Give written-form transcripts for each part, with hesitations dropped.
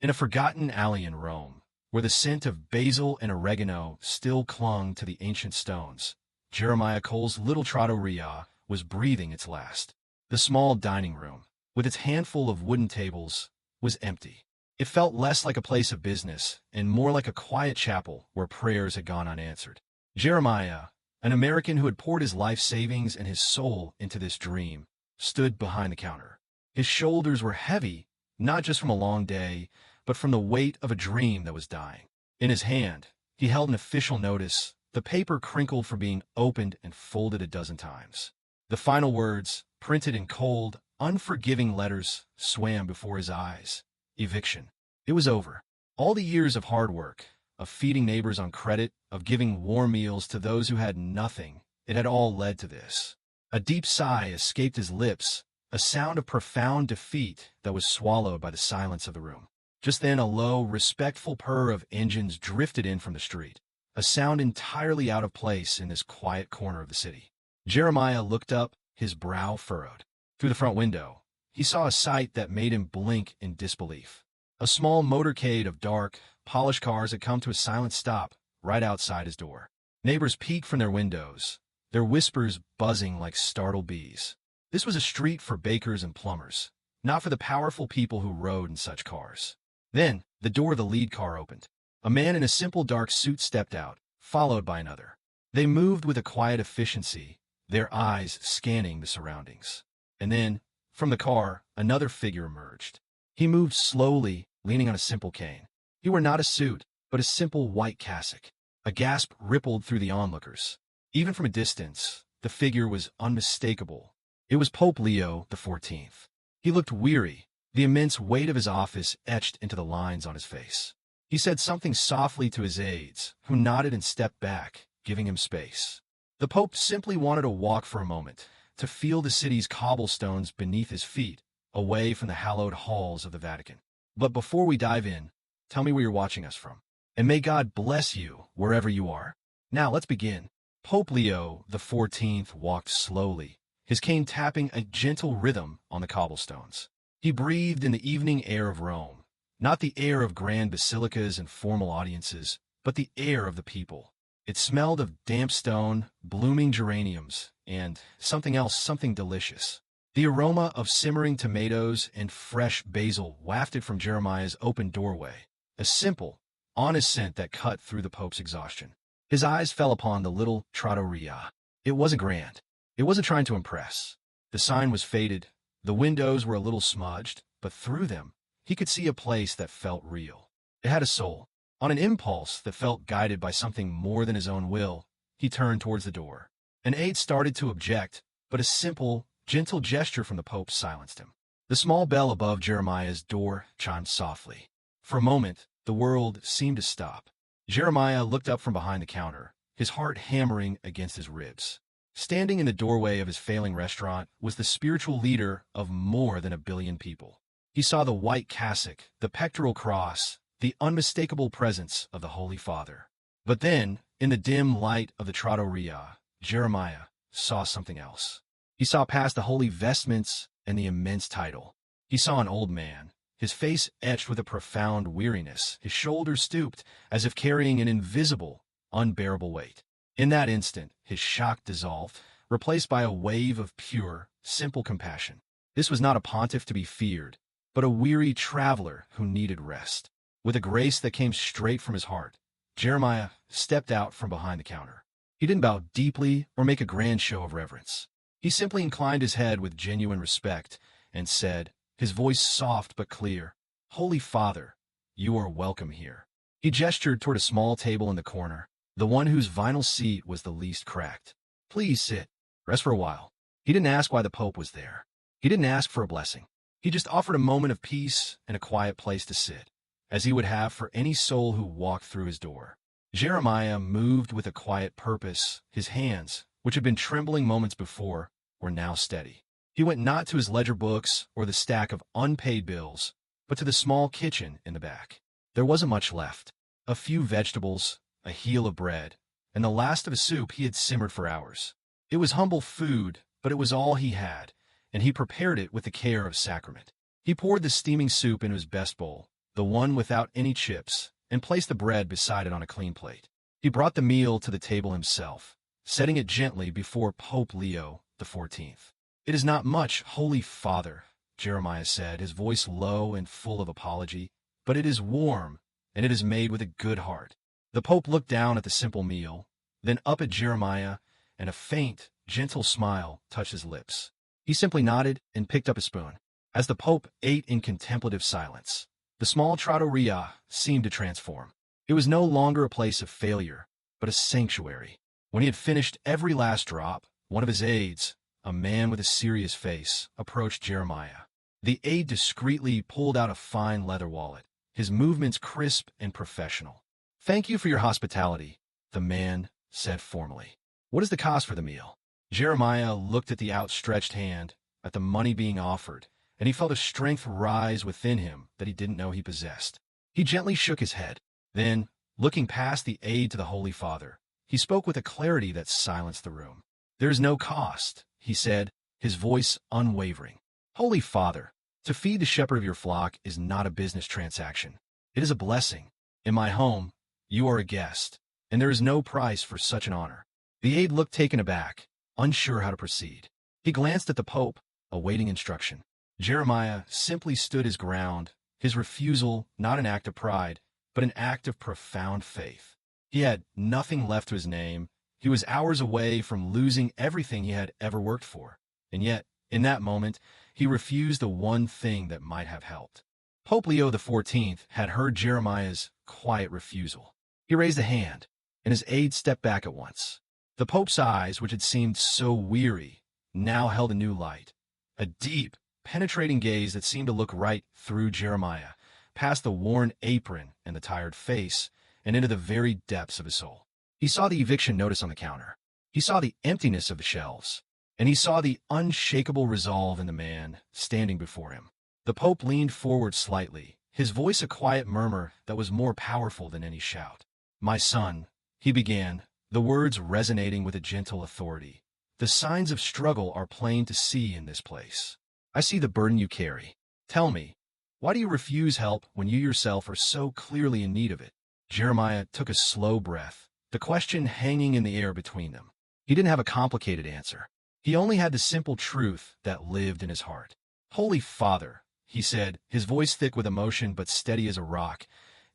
In a forgotten alley in Rome, where the scent of basil and oregano still clung to the ancient stones, Jeremiah Cole's little trattoria was breathing its last. The small dining room, with its handful of wooden tables, was empty. It felt less like a place of business and more like a quiet chapel where prayers had gone unanswered. Jeremiah, an American who had poured his life savings and his soul into this dream, stood behind the counter. His shoulders were heavy, not just from a long day, but from the weight of a dream that was dying. In his hand, he held an official notice, the paper crinkled from being opened and folded a dozen times. The final words, printed in cold, unforgiving letters, swam before his eyes. Eviction. It was over. All the years of hard work, of feeding neighbors on credit, of giving warm meals to those who had nothing, it had all led to this. A deep sigh escaped his lips, a sound of profound defeat that was swallowed by the silence of the room. Just then a low, respectful purr of engines drifted in from the street, a sound entirely out of place in this quiet corner of the city. Jeremiah looked up, his brow furrowed. Through the front window, he saw a sight that made him blink in disbelief. A small motorcade of dark, polished cars had come to a silent stop right outside his door. Neighbors peeked from their windows, their whispers buzzing like startled bees. This was a street for bakers and plumbers, not for the powerful people who rode in such cars. Then, the door of the lead car opened. A man in a simple dark suit stepped out, followed by another. They moved with a quiet efficiency, their eyes scanning the surroundings. And then, from the car, another figure emerged. He moved slowly, leaning on a simple cane. He wore not a suit, but a simple white cassock. A gasp rippled through the onlookers. Even from a distance, the figure was unmistakable. It was Pope Leo XIV. He looked weary, the immense weight of his office etched into the lines on his face. He said something softly to his aides, who nodded and stepped back, giving him space. The Pope simply wanted to walk for a moment, to feel the city's cobblestones beneath his feet, away from the hallowed halls of the Vatican. But before we dive in, tell me where you're watching us from. And may God bless you wherever you are. Now let's begin. Pope Leo XIV walked slowly, his cane tapping a gentle rhythm on the cobblestones. He breathed in the evening air of Rome, not the air of grand basilicas and formal audiences, but the air of the people. It smelled of damp stone, blooming geraniums, and something else, something delicious. The aroma of simmering tomatoes and fresh basil wafted from Jeremiah's open doorway, a simple, honest scent that cut through the Pope's exhaustion. His eyes fell upon the little trattoria. It wasn't grand. It wasn't trying to impress. The sign was faded, the windows were a little smudged, but through them, he could see a place that felt real. It had a soul. On an impulse that felt guided by something more than his own will, he turned towards the door. An aide started to object, but a simple, gentle gesture from the Pope silenced him. The small bell above Jeremiah's door chimed softly. For a moment, the world seemed to stop. Jeremiah looked up from behind the counter, his heart hammering against his ribs. Standing in the doorway of his failing restaurant was the spiritual leader of more than 1 billion people. He saw the white cassock, the pectoral cross, the unmistakable presence of the Holy Father. But then, in the dim light of the trattoria, Jeremiah saw something else. He saw past the holy vestments and the immense title. He saw an old man, his face etched with a profound weariness, his shoulders stooped, as if carrying an invisible, unbearable weight. In that instant, his shock dissolved, replaced by a wave of pure, simple compassion. This was not a pontiff to be feared, but a weary traveler who needed rest. With a grace that came straight from his heart, Jeremiah stepped out from behind the counter. He didn't bow deeply or make a grand show of reverence. He simply inclined his head with genuine respect and said, his voice soft but clear, "Holy Father, you are welcome here." He gestured toward a small table in the corner, the one whose vinyl seat was the least cracked. "Please sit. Rest for a while." He didn't ask why the Pope was there. He didn't ask for a blessing. He just offered a moment of peace and a quiet place to sit, as he would have for any soul who walked through his door. Jeremiah moved with a quiet purpose. His hands, which had been trembling moments before, were now steady. He went not to his ledger books or the stack of unpaid bills, but to the small kitchen in the back. There wasn't much left. A few vegetables, a heel of bread, and the last of a soup he had simmered for hours. It was humble food, but it was all he had, and he prepared it with the care of sacrament. He poured the steaming soup into his best bowl, the one without any chips, and placed the bread beside it on a clean plate. He brought the meal to the table himself, setting it gently before Pope Leo XIV. "It is not much, Holy Father," Jeremiah said, his voice low and full of apology, "but it is warm, and it is made with a good heart." The Pope looked down at the simple meal, then up at Jeremiah, and a faint, gentle smile touched his lips. He simply nodded and picked up a spoon. As the Pope ate in contemplative silence, the small trattoria seemed to transform. It was no longer a place of failure, but a sanctuary. When he had finished every last drop, one of his aides, a man with a serious face, approached Jeremiah. The aide discreetly pulled out a fine leather wallet, his movements crisp and professional. "Thank you for your hospitality," the man said formally. "What is the cost for the meal?" Jeremiah looked at the outstretched hand, at the money being offered, and he felt a strength rise within him that he didn't know he possessed. He gently shook his head. Then, looking past the aide to the Holy Father, he spoke with a clarity that silenced the room. "There is no cost," he said, his voice unwavering. "Holy Father, to feed the shepherd of your flock is not a business transaction. It is a blessing. In my home, you are a guest, and there is no price for such an honor." The aide looked taken aback, unsure how to proceed. He glanced at the Pope, awaiting instruction. Jeremiah simply stood his ground, his refusal not an act of pride, but an act of profound faith. He had nothing left to his name. He was hours away from losing everything he had ever worked for. And yet, in that moment, he refused the one thing that might have helped. Pope Leo XIV had heard Jeremiah's quiet refusal. He raised a hand, and his aide stepped back at once. The Pope's eyes, which had seemed so weary, now held a new light. A deep, penetrating gaze that seemed to look right through Jeremiah, past the worn apron and the tired face, and into the very depths of his soul. He saw the eviction notice on the counter. He saw the emptiness of the shelves, and he saw the unshakable resolve in the man standing before him. The Pope leaned forward slightly, his voice a quiet murmur that was more powerful than any shout. "My son," he began, the words resonating with a gentle authority, "the signs of struggle are plain to see in this place. I see the burden you carry. Tell me, why do you refuse help when you yourself are so clearly in need of it?" Jeremiah took a slow breath, the question hanging in the air between them. He didn't have a complicated answer. He only had the simple truth that lived in his heart. "Holy Father," he said, his voice thick with emotion but steady as a rock,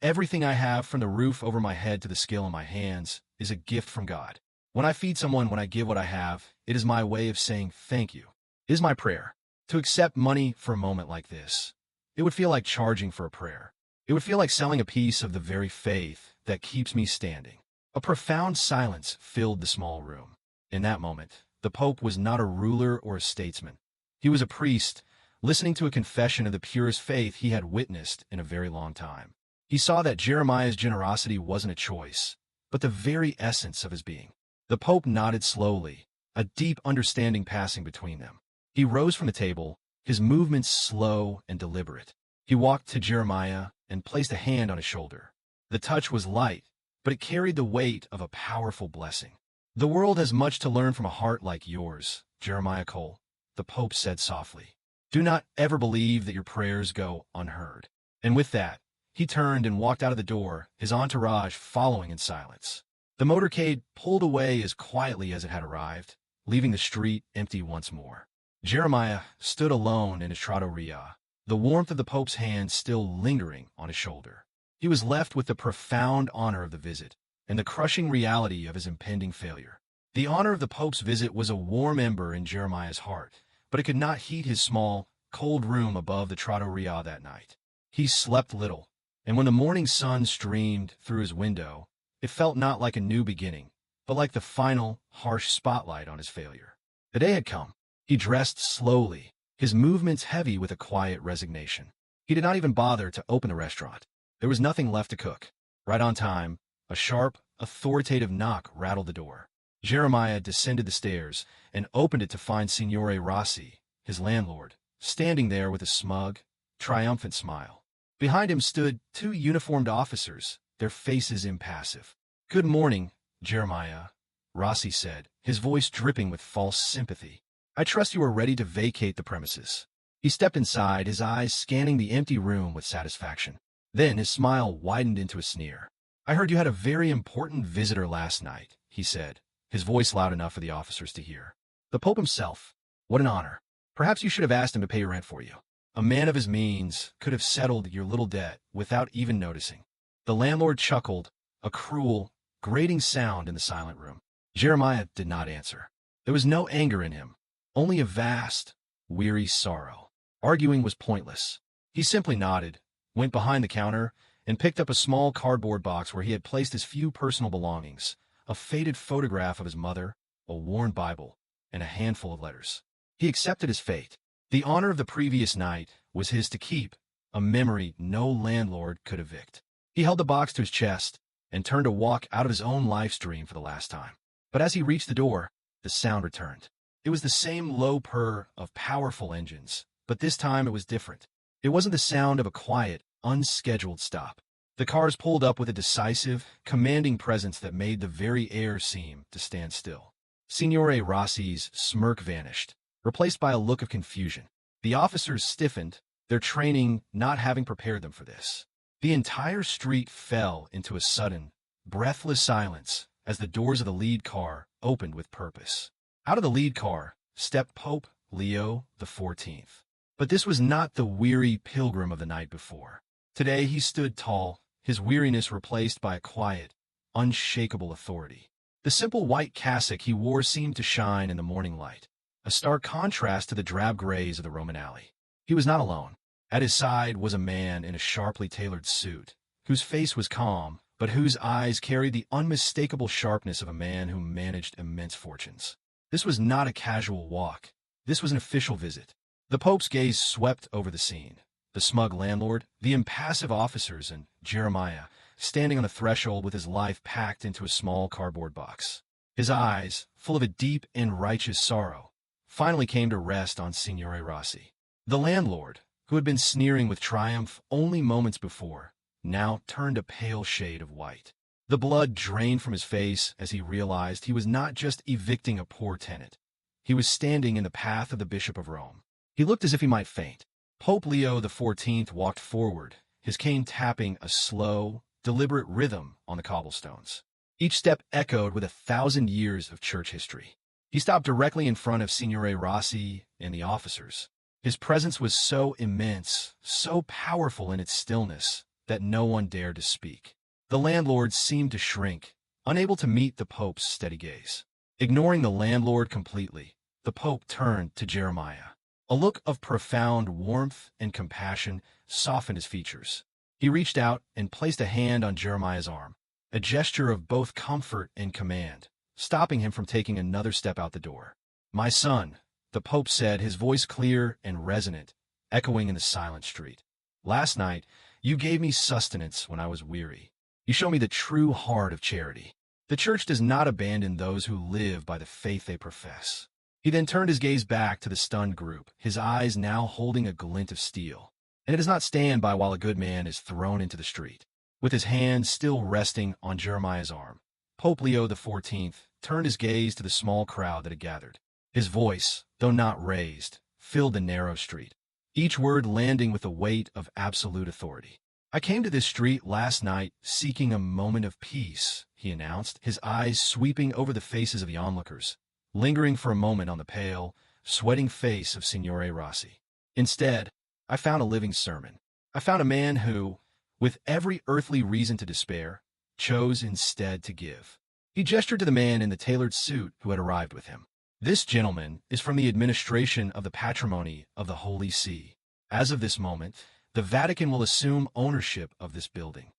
"everything I have, from the roof over my head to the skill in my hands, is a gift from God. When I feed someone, when I give what I have, it is my way of saying thank you. It is my prayer. To accept money for a moment like this, it would feel like charging for a prayer. It would feel like selling a piece of the very faith that keeps me standing." A profound silence filled the small room. In that moment, the Pope was not a ruler or a statesman. He was a priest, listening to a confession of the purest faith he had witnessed in a very long time. He saw that Jeremiah's generosity wasn't a choice, but the very essence of his being. The Pope nodded slowly, a deep understanding passing between them. He rose from the table, his movements slow and deliberate. He walked to Jeremiah and placed a hand on his shoulder. The touch was light, but it carried the weight of a powerful blessing. "The world has much to learn from a heart like yours, Jeremiah Cole," the Pope said softly. "Do not ever believe that your prayers go unheard." And with that, he turned and walked out of the door, his entourage following in silence. The motorcade pulled away as quietly as it had arrived, leaving the street empty once more. Jeremiah stood alone in his trattoria, the warmth of the Pope's hand still lingering on his shoulder. He was left with the profound honor of the visit and the crushing reality of his impending failure. The honor of the Pope's visit was a warm ember in Jeremiah's heart, but it could not heat his small, cold room above the trattoria that night. He slept little, and when the morning sun streamed through his window, it felt not like a new beginning, but like the final, harsh spotlight on his failure. The day had come. He dressed slowly, his movements heavy with a quiet resignation. He did not even bother to open the restaurant. There was nothing left to cook. Right on time, a sharp, authoritative knock rattled the door. Jeremiah descended the stairs and opened it to find Signore Rossi, his landlord, standing there with a smug, triumphant smile. Behind him stood two uniformed officers, their faces impassive. "Good morning, Jeremiah," Rossi said, his voice dripping with false sympathy. "I trust you are ready to vacate the premises." He stepped inside, his eyes scanning the empty room with satisfaction. Then his smile widened into a sneer. "I heard you had a very important visitor last night," he said, his voice loud enough for the officers to hear. "The Pope himself. What an honor. Perhaps you should have asked him to pay your rent for you. A man of his means could have settled your little debt without even noticing." The landlord chuckled, a cruel, grating sound in the silent room. Jeremiah did not answer. There was no anger in him, only a vast, weary sorrow. Arguing was pointless. He simply nodded, went behind the counter, and picked up a small cardboard box where he had placed his few personal belongings, a faded photograph of his mother, a worn Bible, and a handful of letters. He accepted his fate. The honor of the previous night was his to keep, a memory no landlord could evict. He held the box to his chest and turned to walk out of his own life stream for the last time. But as he reached the door, the sound returned. It was the same low purr of powerful engines, but this time it was different. It wasn't the sound of a quiet, unscheduled stop. The cars pulled up with a decisive, commanding presence that made the very air seem to stand still. Signore Rossi's smirk vanished, replaced by a look of confusion. The officers stiffened, their training not having prepared them for this. The entire street fell into a sudden, breathless silence as the doors of the lead car opened with purpose. Out of the lead car stepped Pope Leo XIV. But this was not the weary pilgrim of the night before. Today he stood tall, his weariness replaced by a quiet, unshakable authority. The simple white cassock he wore seemed to shine in the morning light, a stark contrast to the drab grays of the Roman alley. He was not alone. At his side was a man in a sharply tailored suit, whose face was calm, but whose eyes carried the unmistakable sharpness of a man who managed immense fortunes. This was not a casual walk. This was an official visit. The Pope's gaze swept over the scene. The smug landlord, the impassive officers, and Jeremiah, standing on the threshold with his life packed into a small cardboard box. His eyes, full of a deep and righteous sorrow, finally came to rest on Signore Rossi. The landlord, who had been sneering with triumph only moments before, now turned a pale shade of white. The blood drained from his face as he realized he was not just evicting a poor tenant. He was standing in the path of the Bishop of Rome. He looked as if he might faint. Pope Leo XIV walked forward, his cane tapping a slow, deliberate rhythm on the cobblestones. Each step echoed with 1,000 years of church history. He stopped directly in front of Signore Rossi and the officers. His presence was so immense, so powerful in its stillness, that no one dared to speak. The landlord seemed to shrink, unable to meet the Pope's steady gaze. Ignoring the landlord completely, the Pope turned to Jeremiah. A look of profound warmth and compassion softened his features. He reached out and placed a hand on Jeremiah's arm, a gesture of both comfort and command, stopping him from taking another step out the door. "My son," the Pope said, his voice clear and resonant, echoing in the silent street. "Last night, you gave me sustenance when I was weary. You show me the true heart of charity. The Church does not abandon those who live by the faith they profess." He then turned his gaze back to the stunned group, his eyes now holding a glint of steel. And it does not stand by while a good man is thrown into the street. With his hand still resting on Jeremiah's arm, Pope Leo XIV turned his gaze to the small crowd that had gathered. His voice, though not raised, filled the narrow street, each word landing with the weight of absolute authority. "I came to this street last night seeking a moment of peace," he announced, his eyes sweeping over the faces of the onlookers, lingering for a moment on the pale, sweating face of Signore Rossi. "Instead, I found a living sermon. I found a man who, with every earthly reason to despair, chose instead to give." He gestured to the man in the tailored suit who had arrived with him. "This gentleman is from the administration of the patrimony of the Holy See. As of this moment, the Vatican will assume ownership of this building."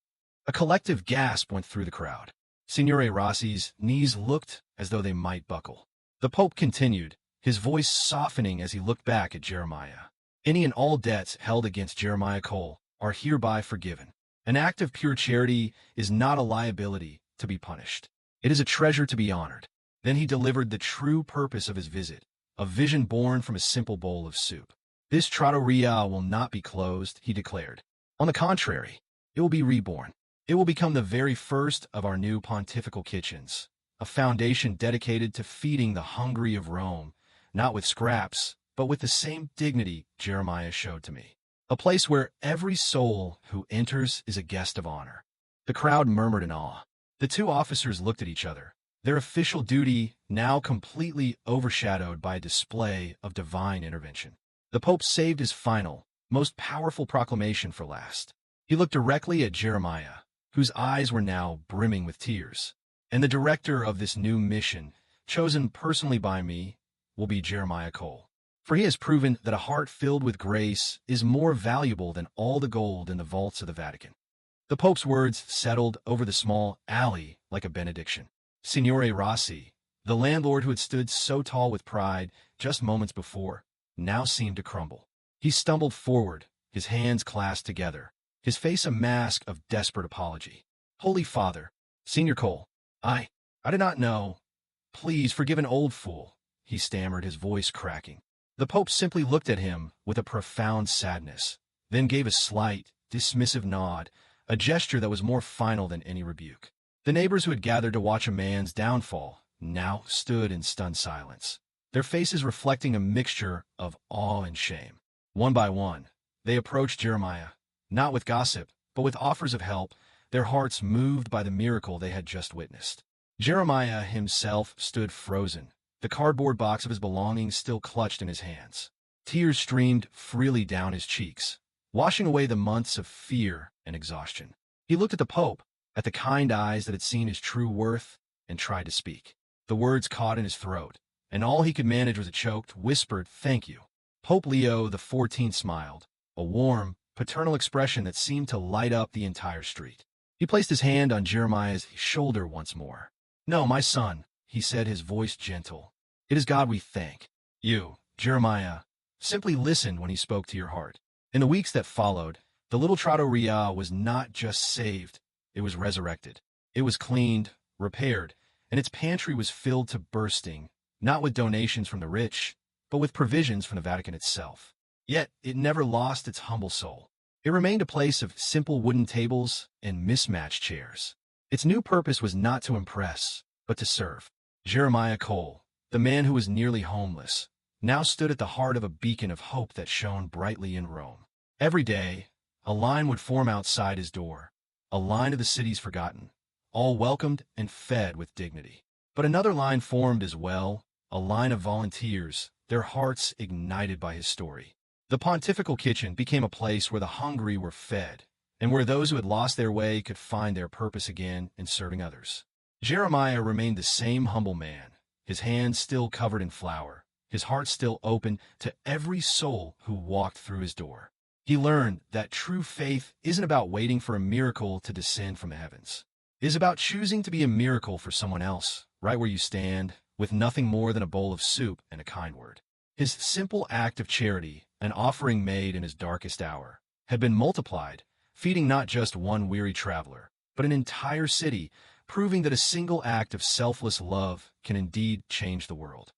A collective gasp went through the crowd. Signore Rossi's knees looked as though they might buckle. The Pope continued, his voice softening as he looked back at Jeremiah. "Any and all debts held against Jeremiah Cole are hereby forgiven. An act of pure charity is not a liability to be punished. It is a treasure to be honored." Then he delivered the true purpose of his visit, a vision born from a simple bowl of soup. "This trattoria will not be closed," he declared. "On the contrary, it will be reborn. It will become the very first of our new pontifical kitchens, a foundation dedicated to feeding the hungry of Rome, not with scraps, but with the same dignity Jeremiah showed to me." a place where every soul who enters is a guest of honor. The crowd murmured in awe. The two officers looked at each other, their official duty now completely overshadowed by a display of divine intervention. The Pope saved his final, most powerful proclamation for last. He looked directly at Jeremiah, whose eyes were now brimming with tears. And the director of this new mission, chosen personally by me, will be Jeremiah Cole. For he has proven that a heart filled with grace is more valuable than all the gold in the vaults of the Vatican. The Pope's words settled over the small alley like a benediction. Signore Rossi, the landlord who had stood so tall with pride just moments before, now seemed to crumble. He stumbled forward, his hands clasped together, his face a mask of desperate apology. Holy Father, Signor Cole, I did not know. Please forgive an old fool, he stammered, his voice cracking. The Pope simply looked at him with a profound sadness, then gave a slight, dismissive nod, a gesture that was more final than any rebuke. The neighbors who had gathered to watch a man's downfall now stood in stunned silence, their faces reflecting a mixture of awe and shame. One by one, they approached Jeremiah, not with gossip, but with offers of help, their hearts moved by the miracle they had just witnessed. Jeremiah himself stood frozen, the cardboard box of his belongings still clutched in his hands. Tears streamed freely down his cheeks, washing away the months of fear and exhaustion. He looked at the Pope, at the kind eyes that had seen his true worth, and tried to speak. The words caught in his throat, and all he could manage was a choked, whispered, "Thank you." Pope Leo XIV smiled, a warm, paternal expression that seemed to light up the entire street. He placed his hand on Jeremiah's shoulder once more. "No, my son," he said, his voice gentle. "It is God we thank. You, Jeremiah, simply listened when he spoke to your heart." In the weeks that followed, the little trattoria was not just saved, it was resurrected. It was cleaned, repaired, and its pantry was filled to bursting, not with donations from the rich, but with provisions from the Vatican itself. Yet it never lost its humble soul. It remained a place of simple wooden tables and mismatched chairs. Its new purpose was not to impress, but to serve. Jeremiah Cole, the man who was nearly homeless, now stood at the heart of a beacon of hope that shone brightly in Rome. Every day, a line would form outside his door, a line of the city's forgotten, all welcomed and fed with dignity. But another line formed as well, a line of volunteers, their hearts ignited by his story. The pontifical kitchen became a place where the hungry were fed, and where those who had lost their way could find their purpose again in serving others. Jeremiah remained the same humble man, his hands still covered in flour, his heart still open to every soul who walked through his door. He learned that true faith isn't about waiting for a miracle to descend from the heavens. It is about choosing to be a miracle for someone else, right where you stand, with nothing more than a bowl of soup and a kind word. His simple act of charity, an offering made in his darkest hour, had been multiplied, feeding not just one weary traveler, but an entire city, proving that a single act of selfless love can indeed change the world.